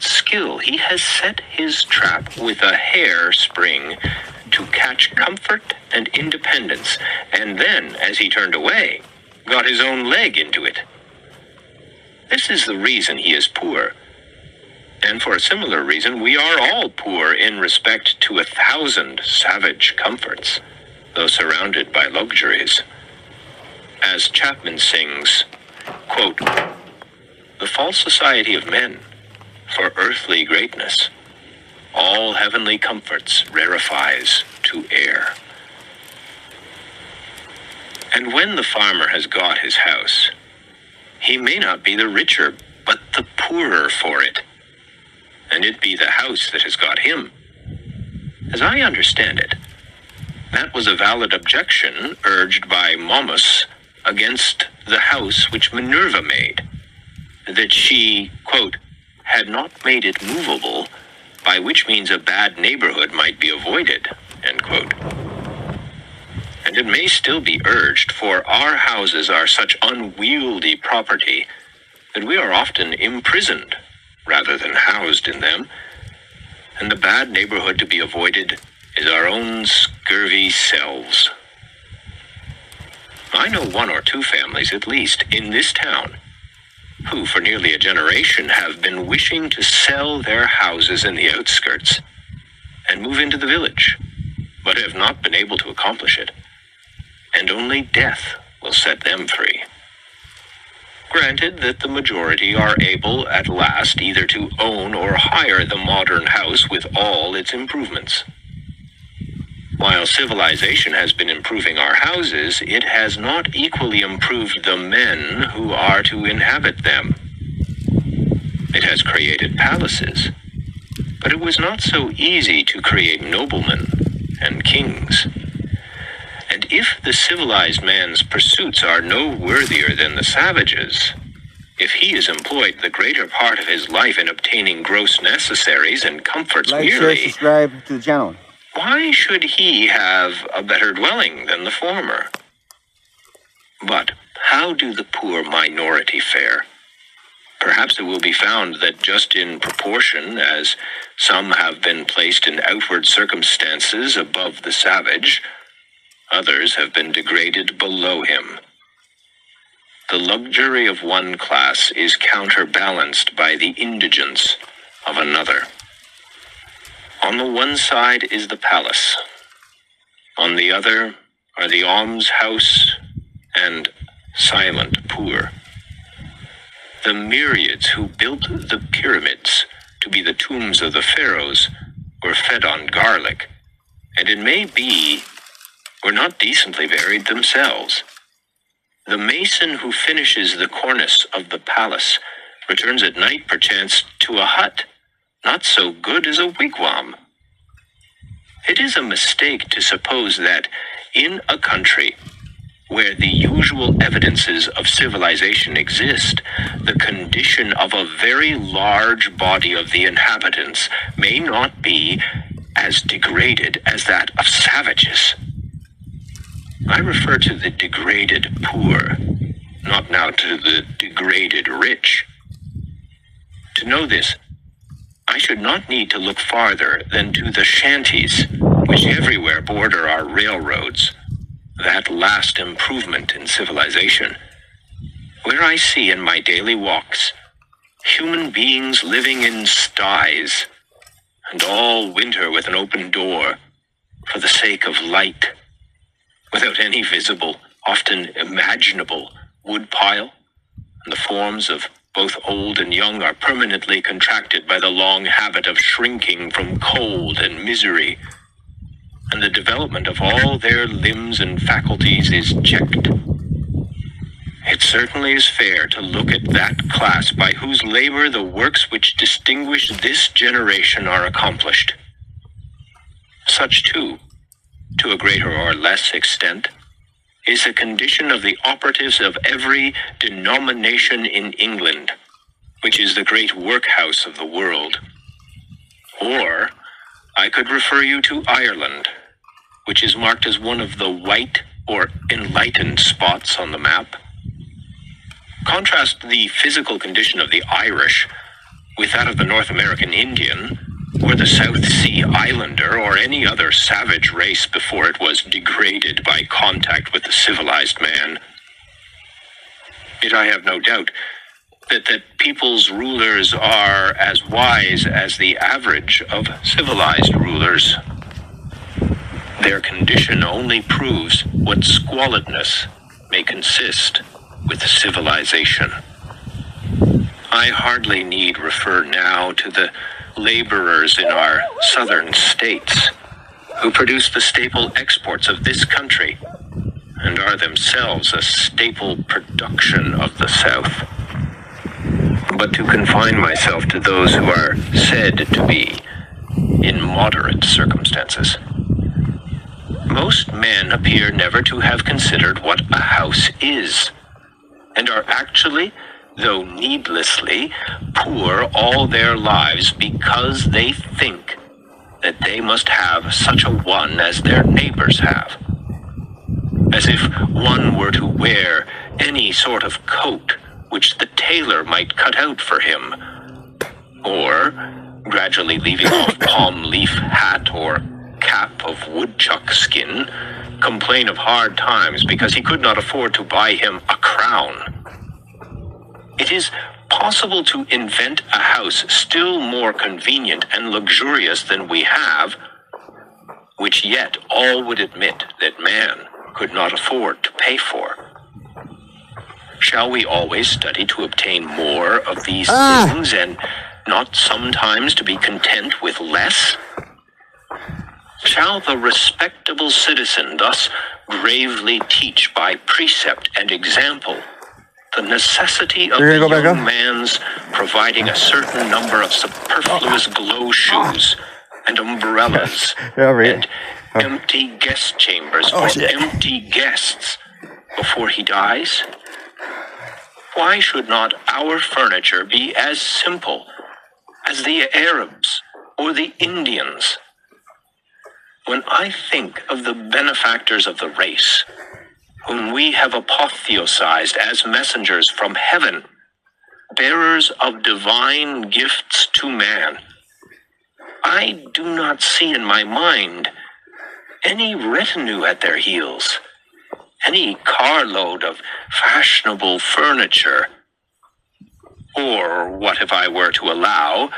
skill, he has set his trap with a hair spring to catch comfort and independence, and then, as he turned away, got his own leg into it. This is the reason he is poor. And for a similar reason, we are all poor in respect to 1,000 savage comforts, though surrounded by luxuries. As Chapman sings, quote, "The false society of men, for earthly greatness, all heavenly comforts rarefies to air." And when the farmer has got his house, he may not be the richer, but the poorer for it, and it be the house that has got him. As I understand it, that was a valid objection urged by Momus against the house which Minerva made, that she, quote, "had not made it movable, by which means a bad neighborhood might be avoided," end quote. And it may still be urged, for our houses are such unwieldy property that we are often imprisoned rather than housed in them, and the bad neighborhood to be avoided is our own scurvy selves. I know one or two families, at least, in this town, who for nearly a generation have been wishing to sell their houses in the outskirts and move into the village, but have not been able to accomplish it, and only death will set them free. Granted that the majority are able at last either to own or hire the modern house with all its improvements. While civilization has been improving our houses, it has not equally improved the men who are to inhabit them. It has created palaces, but it was not so easy to create noblemen and kings. And if the civilized man's pursuits are no worthier than the savage's, if he is employed the greater part of his life in obtaining gross necessaries and comforts merely, share, subscribe to the channel. Why should he have a better dwelling than the former? But how do the poor minority fare? Perhaps it will be found that just in proportion as some have been placed in outward circumstances above the savage, others have been degraded below him. The luxury of one class is counterbalanced by the indigence of another. On the one side is the palace. On the other are the almshouse and silent poor. The myriads who built the pyramids to be the tombs of the pharaohs were fed on garlic, and it may be were not decently buried themselves. The mason who finishes the cornice of the palace returns at night perchance to a hut not so good as a wigwam. It is a mistake to suppose that in a country where the usual evidences of civilization exist, the condition of a very large body of the inhabitants may not be as degraded as that of savages. I refer to the degraded poor, not now to the degraded rich. To know this, I should not need to look farther than to the shanties, which everywhere border our railroads, that last improvement in civilization, where I see in my daily walks human beings living in sties, and all winter with an open door, for the sake of light, without any visible, often imaginable, woodpile, and the forms of both old and young are permanently contracted by the long habit of shrinking from cold and misery, and the development of all their limbs and faculties is checked. It certainly is fair to look at that class by whose labor the works which distinguish this generation are accomplished. Such, too, to a greater or less extent, is the condition of the operatives of every denomination in England, which is the great workhouse of the world. Or I could refer you to Ireland, which is marked as one of the white or enlightened spots on the map. Contrast the physical condition of the Irish with that of the North American Indian, or the South Sea Islander, or any other savage race before it was degraded by contact with the civilized man. Yet I have no doubt that people's rulers are as wise as the average of civilized rulers. Their condition only proves what squalidness may consist with civilization. I hardly need refer now to the laborers in our southern states who produce the staple exports of this country and are themselves a staple production of the South. But to confine myself to those who are said to be in moderate circumstances. Most men appear never to have considered what a house is, and are actually, though needlessly, poor all their lives because they think that they must have such a one as their neighbors have. As if one were to wear any sort of coat which the tailor might cut out for him, or, gradually leaving off palm leaf hat or cap of woodchuck skin, complain of hard times because he could not afford to buy him a crown. It is possible to invent a house still more convenient and luxurious than we have, which yet all would admit that man could not afford to pay for. Shall we always study to obtain more of these things and not sometimes to be content with less? Shall the respectable citizen thus gravely teach by precept and example the necessity of the young man's providing a certain number of superfluous glow shoes and umbrellas and empty guest chambers for empty guests before he dies? Why should not our furniture be as simple as the Arabs or the Indians? When I think of the benefactors of the race, whom we have apotheosized as messengers from heaven, bearers of divine gifts to man, I do not see in my mind any retinue at their heels, any carload of fashionable furniture. Or what if I were to allow,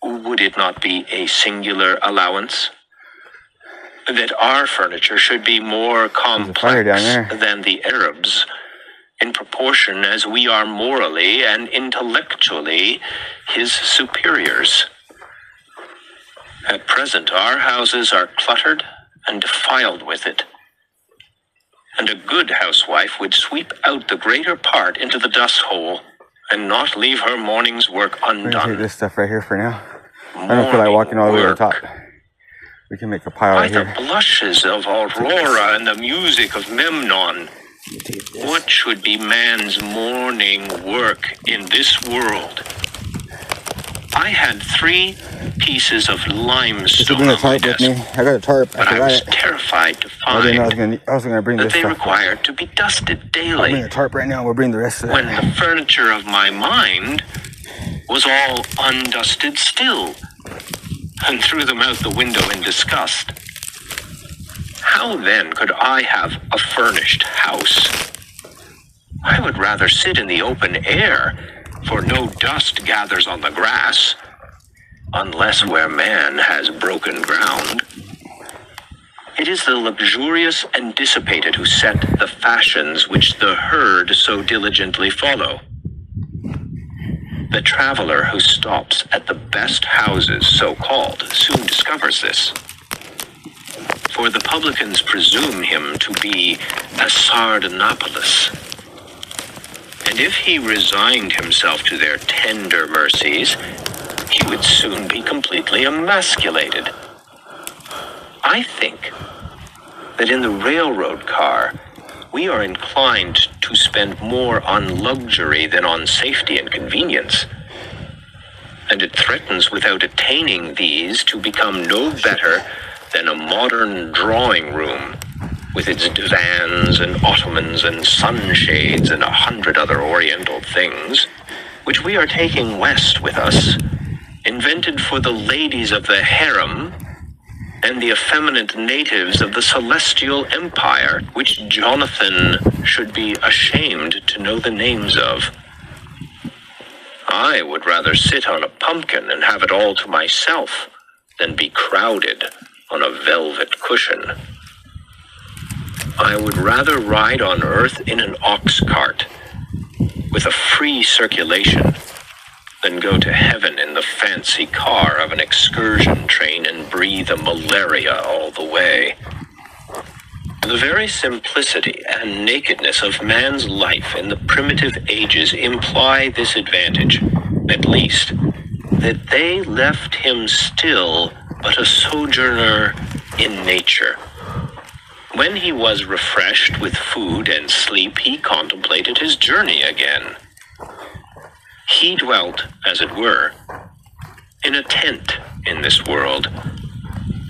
would it not be a singular allowance, that our furniture should be more complex than the Arabs, in proportion as we are morally and intellectually his superiors? At present, our houses are cluttered and defiled with it, and a good housewife would sweep out the greater part into the dust hole and not leave her morning's work undone. We're gonna take this stuff right here for now. I don't feel like walking all the way to the top. We can make a pile right here. By the blushes of Aurora and the music of Memnon, what should be man's morning work in this world? I had 3 pieces of limestone on my desk, I got a tarp. but I was terrified to find I was gonna bring that this they stuff. required to be dusted I'll daily, bring a tarp right now. We'll bring the rest of it. when the furniture of my mind was all undusted still, and threw them out the window in disgust. How then could I have a furnished house? I would rather sit in the open air, for no dust gathers on the grass, unless where man has broken ground. It is the luxurious and dissipated who set the fashions which the herd so diligently follow. The traveler who stops at the best houses, so-called, soon discovers this. For the publicans presume him to be a Sardanapalus. And if he resigned himself to their tender mercies, he would soon be completely emasculated. I think that in the railroad car, we are inclined to spend more on luxury than on safety and convenience. And it threatens, without attaining these, to become no better than a modern drawing room, with its divans and ottomans and sunshades and 100 other oriental things, which we are taking west with us, invented for the ladies of the harem and the effeminate natives of the celestial empire, which Jonathan should be ashamed to know the names of. I would rather sit on a pumpkin and have it all to myself than be crowded on a velvet cushion. I would rather ride on earth in an ox cart with a free circulation than go to heaven in the fancy car of an excursion train and breathe a malaria all the way. The very simplicity and nakedness of man's life in the primitive ages imply this advantage, at least, that they left him still but a sojourner in nature. When he was refreshed with food and sleep, he contemplated his journey again. He dwelt, as it were, in a tent in this world,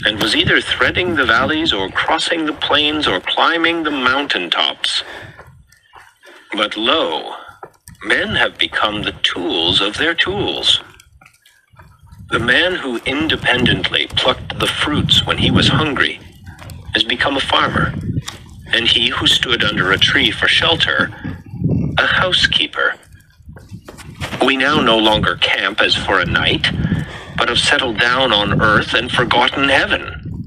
and was either threading the valleys or crossing the plains or climbing the mountain tops. But lo, men have become the tools of their tools. The man who independently plucked the fruits when he was hungry has become a farmer, and he who stood under a tree for shelter, a housekeeper. We now no longer camp as for a night, but have settled down on earth and forgotten heaven.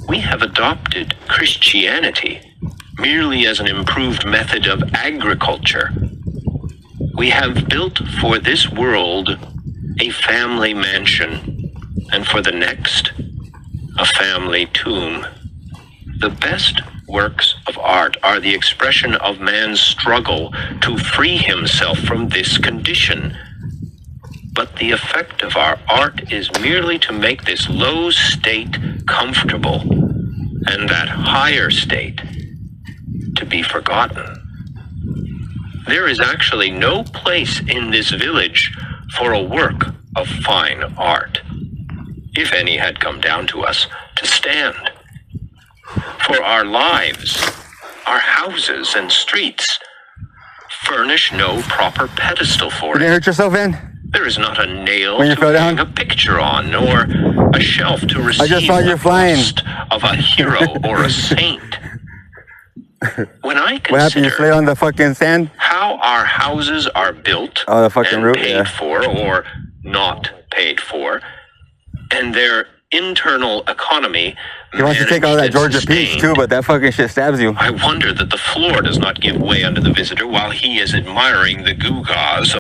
We have adopted Christianity merely as an improved method of agriculture. We have built for this world a family mansion, and for the next, a family tomb. The best works of art are the expression of man's struggle to free himself from this condition. But the effect of our art is merely to make this low state comfortable, and that higher state to be forgotten. There is actually no place in this village for a work of fine art, if any had come down to us to stand. For our lives, our houses and streets furnish no proper pedestal for You didn't it. hurt yourself, Van? There is not a nail When you to fell down? hang a picture on, nor a shelf to receive just saw you the flying. bust of a hero or a saint. When I What happened? You consider slid on the fucking sand? how our houses are built Oh, the fucking and roof, paid yeah. for or not paid for, and their internal economy He wants to take all that managed and Georgia peach sustained, too, but that fucking shit stabs you. I wonder that the floor does not give way under the visitor while he is admiring the gewgaws